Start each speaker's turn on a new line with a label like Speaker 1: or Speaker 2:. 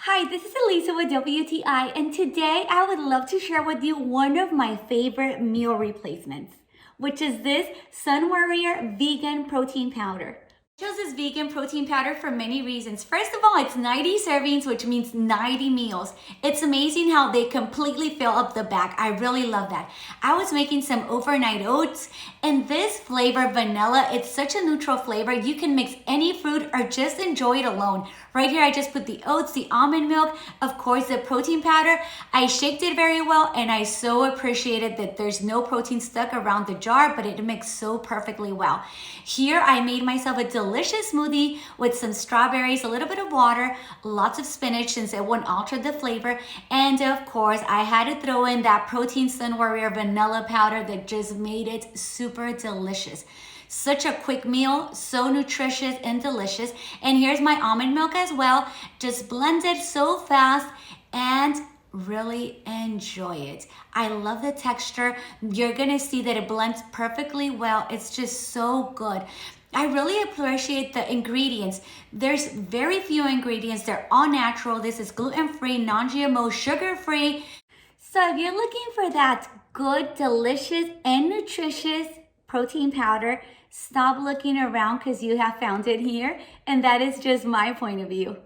Speaker 1: Hi, this is Elisa with WTI, and today I would love to share with you one of my favorite meal replacements, which is this Sunwarrior vegan protein powder. I chose this vegan protein powder for many reasons. First of all, it's 90 servings, which means 90 meals. It's amazing how they completely fill up the bag. I really love that. I was making some overnight oats, and this flavor, vanilla, it's such a neutral flavor. You can mix any fruit or just enjoy it alone. Right here, I just put the oats, the almond milk, of course, the protein powder. I shaked it very well, and I so appreciated that there's no protein stuck around the jar, but it mixed so perfectly well. Here, I made myself a delicious smoothie with some strawberries, a little bit of water, lots of spinach since it won't alter the flavor, and of course, I had to throw in that protein Sunwarrior vanilla powder that just made it super delicious. Such a quick meal, so nutritious and delicious. And here's my almond milk as well. Just blend it so fast and really enjoy it. I love the texture. You're gonna see that it blends perfectly well. It's just so good. I really appreciate the ingredients. There's very few ingredients. They're all natural. This is gluten-free, non-GMO, sugar-free. So if you're looking for that good, delicious, and nutritious protein powder, stop looking around because you have found it here, and that is just my point of view.